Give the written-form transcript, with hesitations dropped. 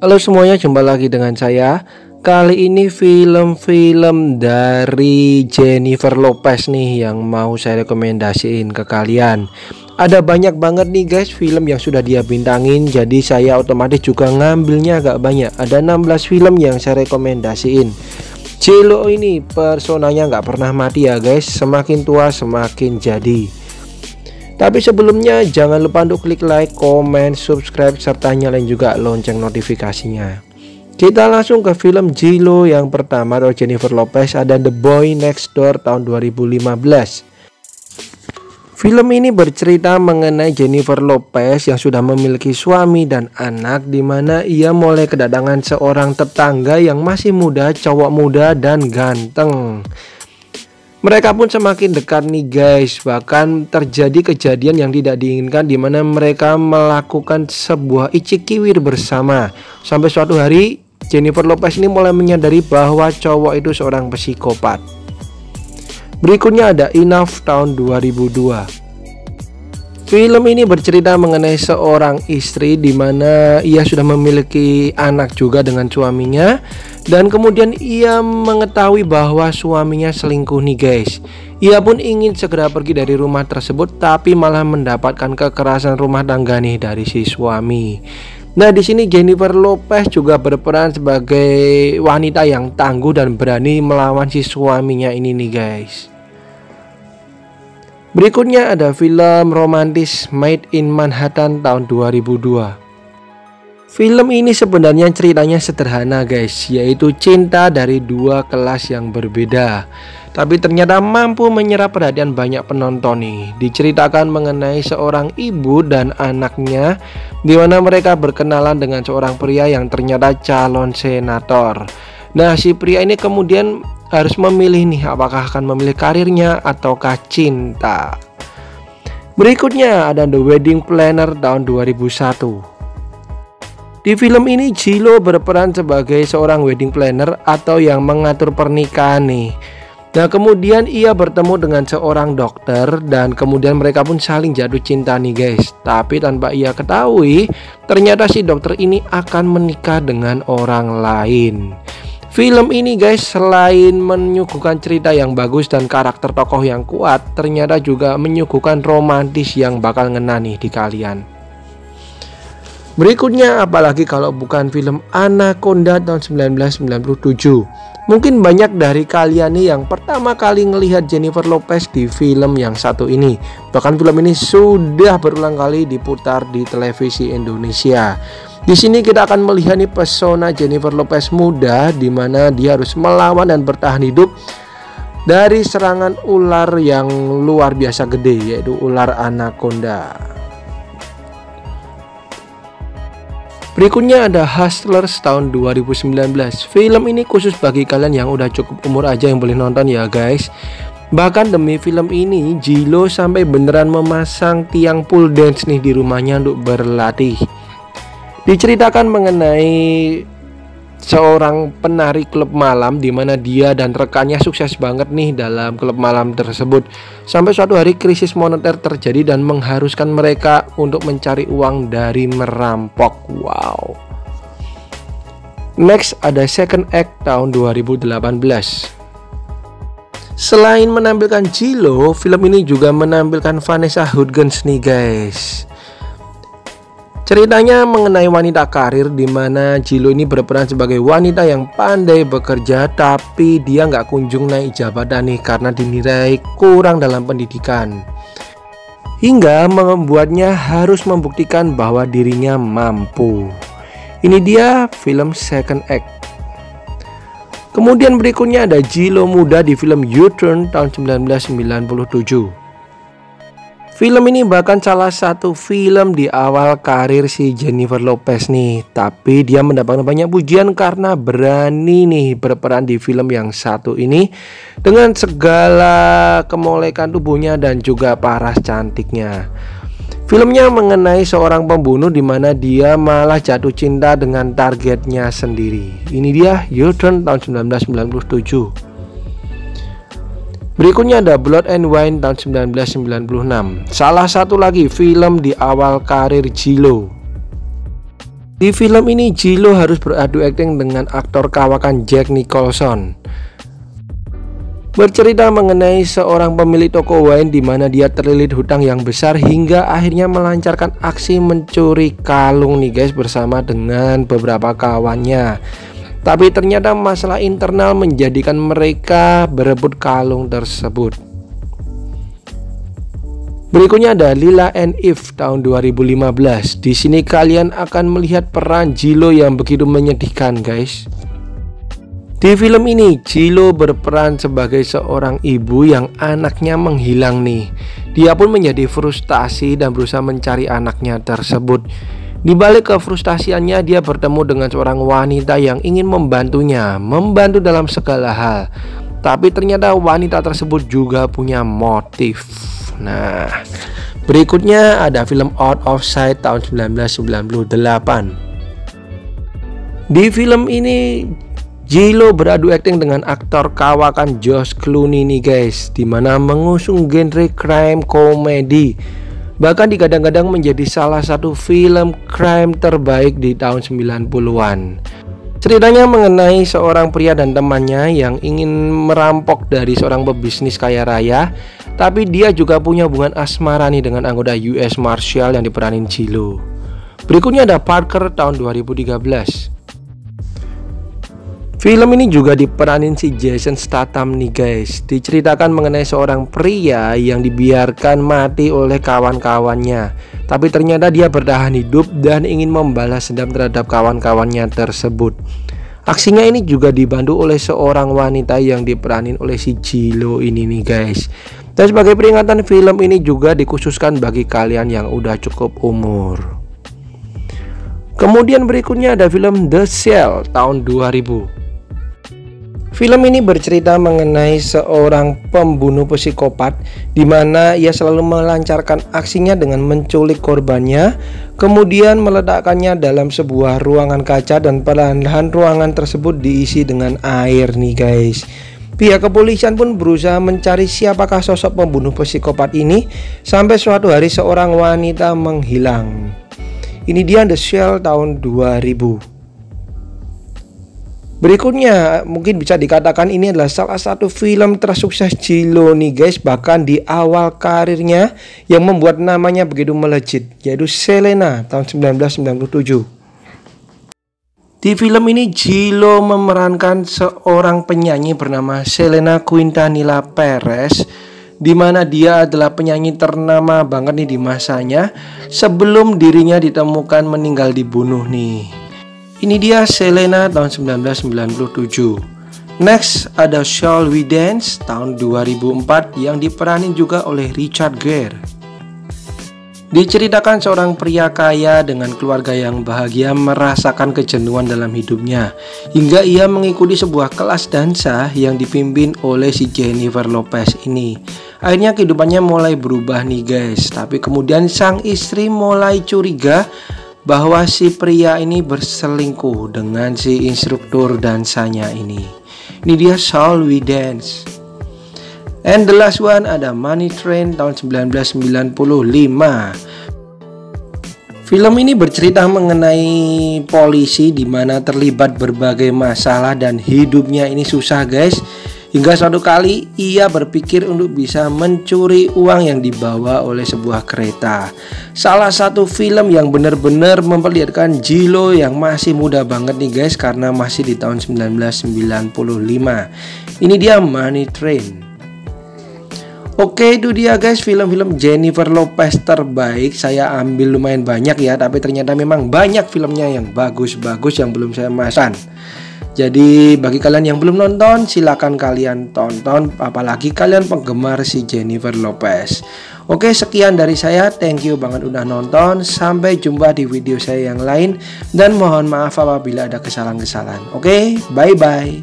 Halo semuanya, jumpa lagi dengan saya. Kali ini film-film dari Jennifer Lopez nih yang mau saya rekomendasiin ke kalian. Ada banyak banget nih guys film yang sudah dia bintangin, jadi saya otomatis juga ngambilnya agak banyak. Ada 16 film yang saya rekomendasiin. J.Lo ini personanya nggak pernah mati ya guys, semakin tua semakin jadi. Tapi sebelumnya jangan lupa untuk klik like, comment, subscribe, serta nyalain juga lonceng notifikasinya. Kita langsung ke film J.Lo yang pertama atau Jennifer Lopez, ada The Boy Next Door tahun 2015. Film ini bercerita mengenai Jennifer Lopez yang sudah memiliki suami dan anak, di mana ia mulai kedatangan seorang tetangga yang masih muda, cowok muda dan ganteng. Mereka pun semakin dekat nih guys, bahkan terjadi kejadian yang tidak diinginkan di mana mereka melakukan sebuah icikiwir bersama. Sampai suatu hari Jennifer Lopez ini mulai menyadari bahwa cowok itu seorang psikopat. Berikutnya ada Enough tahun 2002. Film ini bercerita mengenai seorang istri di mana ia sudah memiliki anak juga dengan suaminya, dan kemudian ia mengetahui bahwa suaminya selingkuh nih guys. Ia pun ingin segera pergi dari rumah tersebut, tapi malah mendapatkan kekerasan rumah tangga nih dari si suami. Nah, di sini Jennifer Lopez juga berperan sebagai wanita yang tangguh dan berani melawan si suaminya ini nih guys. Berikutnya ada film romantis Made in Manhattan tahun 2002. Film ini sebenarnya ceritanya sederhana guys, yaitu cinta dari dua kelas yang berbeda, tapi ternyata mampu menyerap perhatian banyak penonton nih. Diceritakan mengenai seorang ibu dan anaknya, di mana mereka berkenalan dengan seorang pria yang ternyata calon senator. Nah, si pria ini kemudian harus memilih nih, apakah akan memilih karirnya ataukah cinta. Berikutnya ada The Wedding Planner tahun 2001. Di film ini J.Lo berperan sebagai seorang wedding planner atau yang mengatur pernikahan nih. Nah, kemudian ia bertemu dengan seorang dokter dan kemudian mereka pun saling jatuh cinta nih guys. Tapi tanpa ia ketahui, ternyata si dokter ini akan menikah dengan orang lain. Film ini guys, selain menyuguhkan cerita yang bagus dan karakter tokoh yang kuat, ternyata juga menyuguhkan romantis yang bakal ngena nih di kalian. Berikutnya, apalagi kalau bukan film Anaconda tahun 1997. Mungkin banyak dari kalian nih yang pertama kali ngelihat Jennifer Lopez di film yang satu ini. Bahkan film ini sudah berulang kali diputar di televisi Indonesia. Di sini kita akan melihat nih pesona Jennifer Lopez muda, di mana dia harus melawan dan bertahan hidup dari serangan ular yang luar biasa gede, yaitu ular anaconda. Berikutnya ada Hustlers tahun 2019. Film ini khusus bagi kalian yang udah cukup umur aja yang boleh nonton ya guys. Bahkan demi film ini J.Lo sampai beneran memasang tiang pole dance nih di rumahnya untuk berlatih. Diceritakan mengenai seorang penari klub malam di mana dia dan rekannya sukses banget nih dalam klub malam tersebut. Sampai suatu hari krisis moneter terjadi dan mengharuskan mereka untuk mencari uang dari merampok. Wow. Next ada Second Act tahun 2018. Selain menampilkan J.Lo, film ini juga menampilkan Vanessa Hudgens nih guys. Ceritanya mengenai wanita karir di mana J.Lo ini berperan sebagai wanita yang pandai bekerja, tapi dia nggak kunjung naik jabatan nih karena dinilai kurang dalam pendidikan, hingga membuatnya harus membuktikan bahwa dirinya mampu. Ini dia film Second Act. Kemudian berikutnya ada J.Lo muda di film U-Turn tahun 1997. Film ini bahkan salah satu film di awal karir si Jennifer Lopez nih. Tapi dia mendapatkan banyak pujian karena berani nih berperan di film yang satu ini dengan segala kemolekan tubuhnya dan juga paras cantiknya. Filmnya mengenai seorang pembunuh di mana dia malah jatuh cinta dengan targetnya sendiri. Ini dia U-Turn tahun 1997. Berikutnya ada Blood and Wine tahun 1996. Salah satu lagi film di awal karir J.Lo. Di film ini J-Lo harus beradu akting dengan aktor kawakan Jack Nicholson. Bercerita mengenai seorang pemilik toko wine di mana dia terlilit hutang yang besar hingga akhirnya melancarkan aksi mencuri kalung nih guys bersama dengan beberapa kawannya. Tapi ternyata masalah internal menjadikan mereka berebut kalung tersebut. Berikutnya ada Lila and Eve tahun 2015. Di sini kalian akan melihat peran J-Lo yang begitu menyedihkan guys. Di film ini J-Lo berperan sebagai seorang ibu yang anaknya menghilang nih. Dia pun menjadi frustasi dan berusaha mencari anaknya tersebut. Di balik kefrustasiannya dia bertemu dengan seorang wanita yang ingin membantunya, membantu dalam segala hal. Tapi ternyata wanita tersebut juga punya motif. Nah, berikutnya ada film Out of Sight tahun 1998. Di film ini J-Lo beradu akting dengan aktor kawakan George Clooney nih guys, dimana mengusung genre crime komedi. Bahkan digadang-gadang menjadi salah satu film crime terbaik di tahun 90-an. Ceritanya mengenai seorang pria dan temannya yang ingin merampok dari seorang pebisnis kaya raya, tapi dia juga punya hubungan asmara nih dengan anggota US Marshal yang diperanin J-Lo. Berikutnya ada Parker tahun 2013. Film ini juga diperanin si Jason Statham nih guys. Diceritakan mengenai seorang pria yang dibiarkan mati oleh kawan-kawannya, tapi ternyata dia bertahan hidup dan ingin membalas dendam terhadap kawan-kawannya tersebut. Aksinya ini juga dibantu oleh seorang wanita yang diperanin oleh si J-Lo ini nih guys. Dan sebagai peringatan, film ini juga dikhususkan bagi kalian yang udah cukup umur. Kemudian berikutnya ada film The Cell tahun 2000. Film ini bercerita mengenai seorang pembunuh psikopat di mana ia selalu melancarkan aksinya dengan menculik korbannya, kemudian meletakkannya dalam sebuah ruangan kaca dan perlahan-lahan ruangan tersebut diisi dengan air nih guys. Pihak kepolisian pun berusaha mencari siapakah sosok pembunuh psikopat ini sampai suatu hari seorang wanita menghilang. Ini dia The Cell tahun 2000. Berikutnya mungkin bisa dikatakan ini adalah salah satu film tersukses J-Lo nih guys, bahkan di awal karirnya yang membuat namanya begitu melejit, yaitu Selena tahun 1997. Di film ini J-Lo memerankan seorang penyanyi bernama Selena Quintanilla Perez, di mana dia adalah penyanyi ternama banget nih di masanya sebelum dirinya ditemukan meninggal dibunuh nih. Ini dia Selena tahun 1997. Next ada Shall We Dance tahun 2004 yang diperanin juga oleh Richard Gere. Diceritakan seorang pria kaya dengan keluarga yang bahagia merasakan kejenuhan dalam hidupnya hingga ia mengikuti sebuah kelas dansa yang dipimpin oleh si Jennifer Lopez ini. Akhirnya kehidupannya mulai berubah nih guys, tapi kemudian sang istri mulai curiga bahwa si pria ini berselingkuh dengan si instruktur dansanya ini. Ini dia Shall We Dance. And the last one ada Money Train tahun 1995. Film ini bercerita mengenai polisi di mana terlibat berbagai masalah dan hidupnya ini susah guys. Hingga suatu kali ia berpikir untuk bisa mencuri uang yang dibawa oleh sebuah kereta. Salah satu film yang benar-benar memperlihatkan J-Lo yang masih muda banget nih guys, karena masih di tahun 1995. Ini dia Money Train. Oke, itu dia guys film-film Jennifer Lopez terbaik. Saya ambil lumayan banyak ya, tapi ternyata memang banyak filmnya yang bagus-bagus yang belum saya masang. Jadi bagi kalian yang belum nonton, silakan kalian tonton, apalagi kalian penggemar si Jennifer Lopez. Oke, sekian dari saya, thank you banget udah nonton. Sampai jumpa di video saya yang lain, dan mohon maaf apabila ada kesalahan-kesalahan. Oke, bye-bye.